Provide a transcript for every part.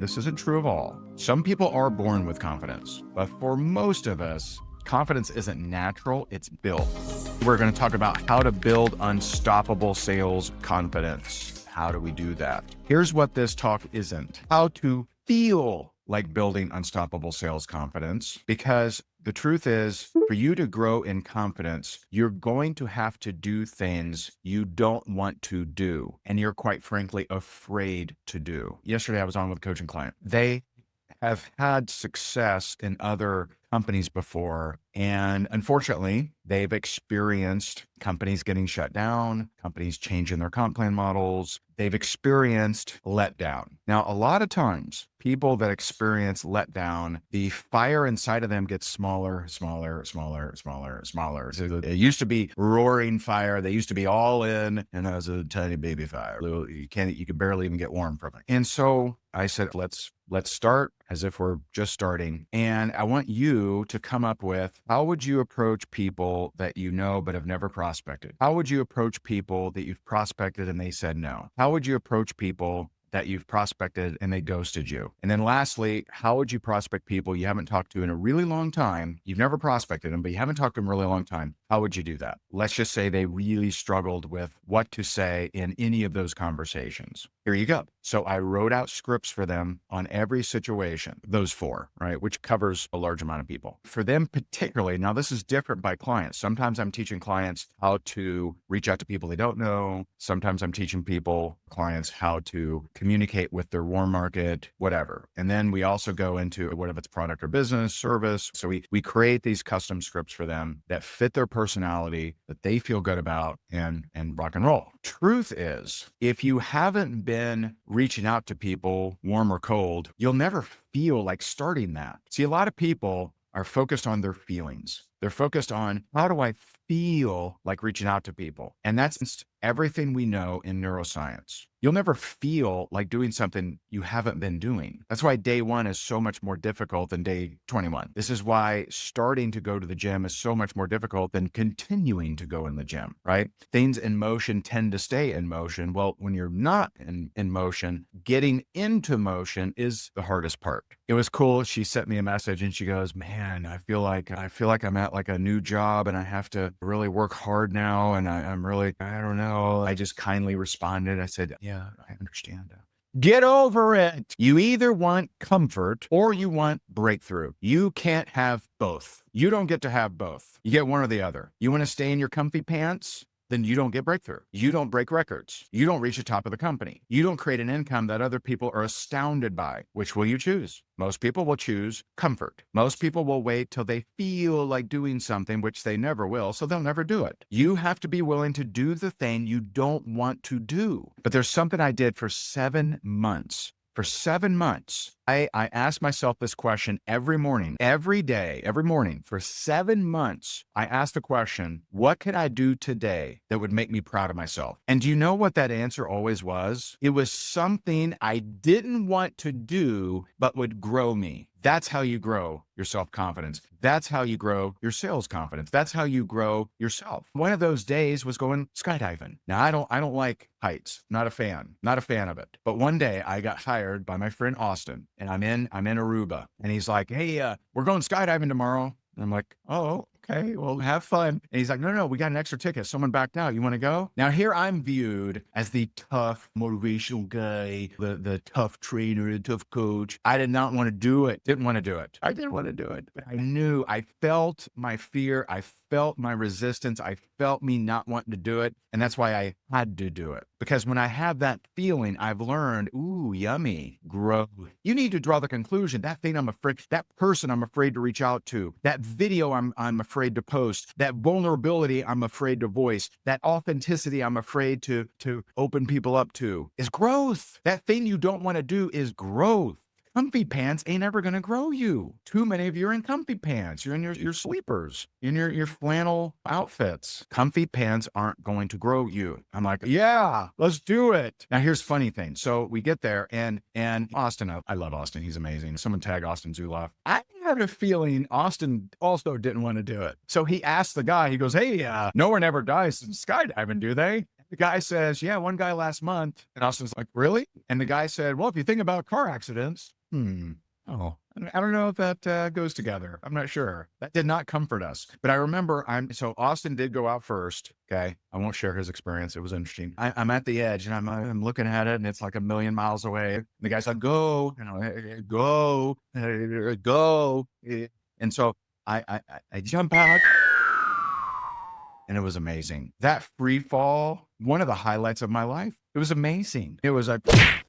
This isn't true of all. Some people are born with confidence, but for most of us, confidence isn't natural, it's built. We're going to talk about how to build unstoppable sales confidence. How do we do that? Here's what this talk isn't: how to feel like building unstoppable sales confidence, because the truth is, for you to grow in confidence, you're going to have to do things you don't want to do, and you're quite frankly afraid to do. Yesterday, I was on with a coaching client. They have had success in other companies before, and unfortunately, they've experienced companies getting shut down, companies changing their comp plan models. They've experienced letdown. Now, a lot of times, people that experience letdown, the fire inside of them gets smaller, smaller, smaller, smaller, smaller. So it used to be roaring fire. They used to be all in, and that was a tiny baby fire. You can barely even get warm from it. And so I said, let's start as if we're just starting. And I want you to come up with, how would you approach people that you know but have never prospected? How would you approach people that you've prospected and they said no? How would you approach people that you've prospected and they ghosted you? And then lastly, how would you prospect people you haven't talked to in a really long time? You've never prospected them, but you haven't talked to them in a really long time. How would you do that? Let's just say they really struggled with what to say in any of those conversations. Here you go. So I wrote out scripts for them on every situation, those 4, right? Which covers a large amount of people. For them particularly, now this is different by clients. Sometimes I'm teaching clients how to reach out to people they don't know. Sometimes I'm teaching clients how to communicate with their warm market, whatever. And then we also go into what if it's product or business, service. So we create these custom scripts for them that fit their personality, that they feel good about, and rock and roll. Truth is, if you haven't been reaching out to people, warm or cold, you'll never feel like starting that. See, a lot of people are focused on their feelings. They're focused on, how do I feel like reaching out to people? And that's everything we know in neuroscience. You'll never feel like doing something you haven't been doing. That's why day 1 is so much more difficult than day 21. This is why starting to go to the gym is so much more difficult than continuing to go in the gym, right? Things in motion tend to stay in motion. Well, when you're not in motion, getting into motion is the hardest part. It was cool. She sent me a message and she goes, man, I feel like I'm at like a new job and I have to really work hard now. And I'm really, I don't know. I just kindly responded. I said, yeah, I understand. Get over it. You either want comfort or you want breakthrough. You can't have both. You don't get to have both. You get one or the other. You want to stay in your comfy pants? Then you don't get breakthrough. You don't break records. You don't reach the top of the company. You don't create an income that other people are astounded by. Which will you choose? Most people will choose comfort. Most people will wait till they feel like doing something, which they never will, so they'll never do it. You have to be willing to do the thing you don't want to do. But there's something I did for 7 months. For 7 months, I asked myself this question every morning, every day, every morning. For 7 months, I asked the question, what could I do today that would make me proud of myself? And do you know what that answer always was? It was something I didn't want to do, but would grow me. That's how you grow your self-confidence. That's how you grow your sales confidence. That's how you grow yourself. One of those days was going skydiving. Now, I don't like heights. Not a fan of it. But one day I got hired by my friend Austin, and I'm in Aruba, and he's like, hey, we're going skydiving tomorrow. And I'm like, oh, okay, well, have fun. And he's like, no, we got an extra ticket. Someone backed out. You want to go? Now, here I'm viewed as the tough motivational guy, the tough trainer, the tough coach. I did not want to do it. Didn't want to do it. I didn't want to do it. But I felt my fear. I felt my resistance. I felt me not wanting to do it. And that's why I had to do it. Because when I have that feeling, I've learned, ooh, yummy, growth. You need to draw the conclusion. That thing I'm afraid, that person I'm afraid to reach out to, that video I'm afraid to post, that vulnerability I'm afraid to voice, that authenticity I'm afraid to open people up to is growth. That thing you don't want to do is growth. Comfy pants ain't ever going to grow you. Too many of you are in comfy pants. You're in your sleepers, in your flannel outfits. Comfy pants aren't going to grow you. I'm like, yeah, let's do it. Now here's funny thing. So we get there and Austin, I love Austin. He's amazing. Someone tag Austin Zuloff. I had a feeling Austin also didn't want to do it. So he asked the guy, he goes, hey, no one ever dies in skydiving, do they? The guy says, yeah, one guy last month. And Austin's like, really? And the guy said, well, if you think about car accidents, oh, I don't know if that goes together. I'm not sure. That did not comfort us. But I remember so Austin did go out first. Okay. I won't share his experience. It was interesting. I'm at the edge and I'm looking at it and it's like a million miles away. And the guy's like, go, go, go. And so I jump out. And it was amazing. That free fall, one of the highlights of my life. It was amazing. It was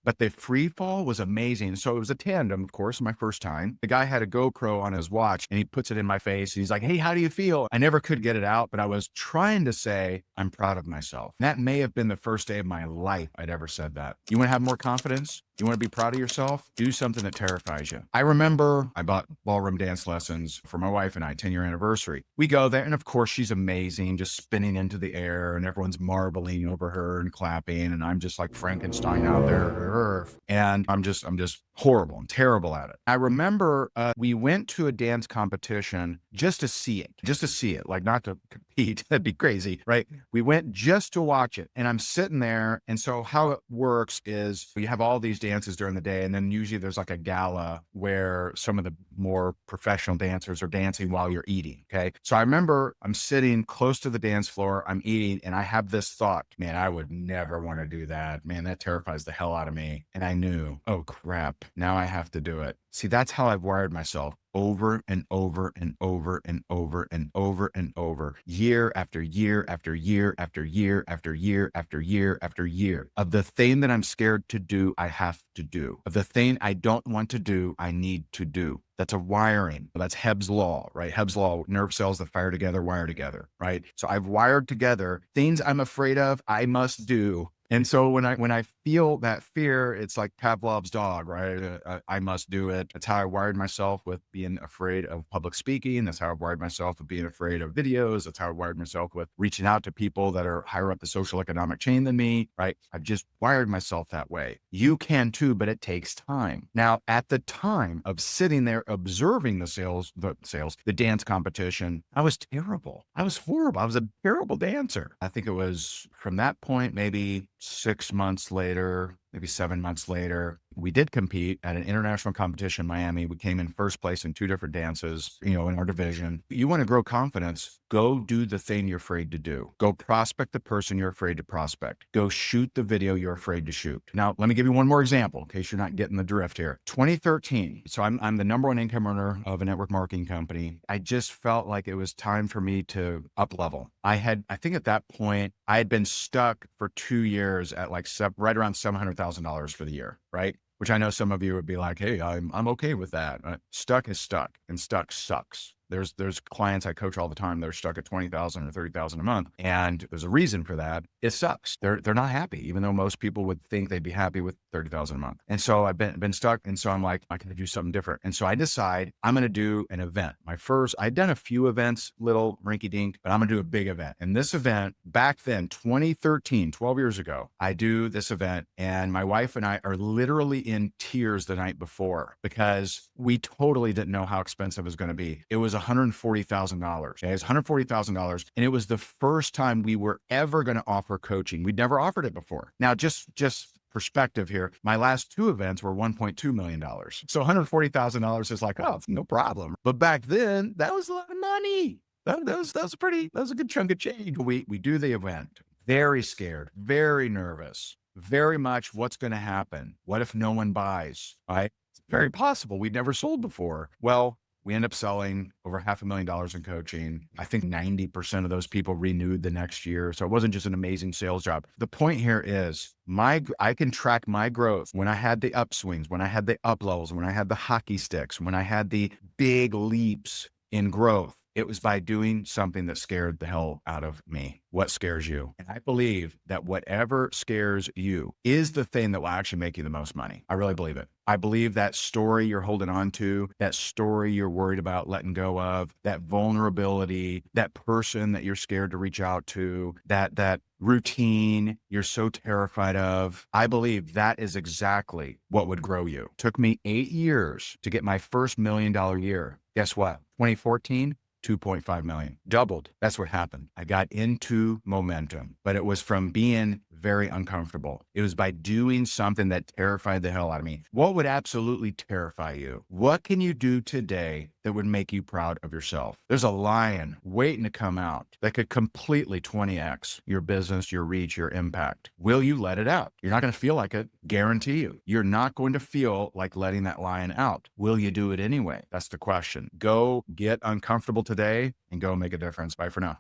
but the free fall was amazing. So it was a tandem, of course, my first time. The guy had a GoPro on his watch and he puts it in my face. He's like, hey, how do you feel? I never could get it out, but I was trying to say, I'm proud of myself. And that may have been the first day of my life I'd ever said that. You want to have more confidence? You want to be proud of yourself? Do something that terrifies you. I remember I bought ballroom dance lessons for my wife and I, 10-year anniversary. We go there and of course she's amazing, just spinning into the air and everyone's marbling over her and clapping. And I'm just like Frankenstein out there. And I'm just horrible and terrible at it. I remember we went to a dance competition just to see it, like not to compete. That'd be crazy, right? We went just to watch it. And I'm sitting there. And so how it works is you have all these dances during the day. And then usually there's like a gala where some of the more professional dancers are dancing while you're eating. Okay. So I remember I'm sitting close to the dance floor, I'm eating, and I have this thought, man, I would never want to do that. Man, that terrifies the hell out of me. And I knew, oh crap, now I have to do it. See, that's how I've wired myself over and over and over and over and over and over, year after year after year after year after year after year after year. Of the thing that I'm scared to do, I have to do. Of the thing I don't want to do, I need to do. That's a wiring. That's Hebb's law, right? Hebb's law, nerve cells that fire together, wire together, right? So I've wired together things I'm afraid of, I must do. And so when I feel that fear, it's like Pavlov's dog, right? I must do it. That's how I wired myself with being afraid of public speaking. That's how I wired myself with being afraid of videos. That's how I wired myself with reaching out to people that are higher up the social economic chain than me, right? I've just wired myself that way. You can too, but it takes time. Now, at the time of sitting there observing the dance competition, I was terrible. I was horrible. I was a terrible dancer. I think it was from that point, maybe 6 months later, maybe 7 months later, we did compete at an international competition in Miami. We came in first place in 2 different dances, in our division. You want to grow confidence, go do the thing you're afraid to do. Go prospect the person you're afraid to prospect. Go shoot the video you're afraid to shoot. Now, let me give you one more example in case you're not getting the drift here. 2013. So I'm the number one income earner of a network marketing company. I just felt like it was time for me to up level. I think at that point, I had been stuck for 2 years at like right around $700,000 for the year, right? Which I know some of you would be like, hey, I'm okay with that. Stuck is stuck, and stuck sucks. There's clients I coach all the time. They're stuck at $20,000 or $30,000 a month. And there's a reason for that. It sucks. They're not happy, even though most people would think they'd be happy with $30,000 a month. And so I've been stuck. And so I'm like, I can do something different. And so I decide I'm going to do an event. I'd done a few events, little rinky dink, but I'm going to do a big event. And this event back then, 2013, 12 years ago, I do this event and my wife and I are literally in tears the night before because we totally didn't know how expensive it was going to be. It was $140,000. Okay? It was $140,000. And it was the first time we were ever going to offer coaching. We'd never offered it before. Now, just perspective here, my last 2 events were $1.2 million. So $140,000 is like, oh, no problem. But back then, that was a lot of money. That was a good chunk of change. We do the event. Very scared, very nervous, very much what's going to happen. What if no one buys? Right? It's very possible. We'd never sold before. Well, we end up selling over $500,000 in coaching. I think 90% of those people renewed the next year. So it wasn't just an amazing sales job. The point here is I can track my growth when I had the upswings, when I had the up levels, when I had the hockey sticks, when I had the big leaps in growth. It was by doing something that scared the hell out of me. What scares you? And I believe that whatever scares you is the thing that will actually make you the most money. I really believe it. I believe that story you're holding on to, that story you're worried about letting go of, that vulnerability, that person that you're scared to reach out to, that routine you're so terrified of. I believe that is exactly what would grow you. It took me 8 years to get my first $1 million year. Guess what? 2014, 2.5 million. Doubled. That's what happened. I got into momentum, but it was from being very uncomfortable. It was by doing something that terrified the hell out of me. What would absolutely terrify you? What can you do today that would make you proud of yourself? There's a lion waiting to come out that could completely 20x your business, your reach, your impact. Will you let it out? You're not going to feel like it. Guarantee you. You're not going to feel like letting that lion out. Will you do it anyway? That's the question. Go get uncomfortable today and go make a difference. Bye for now.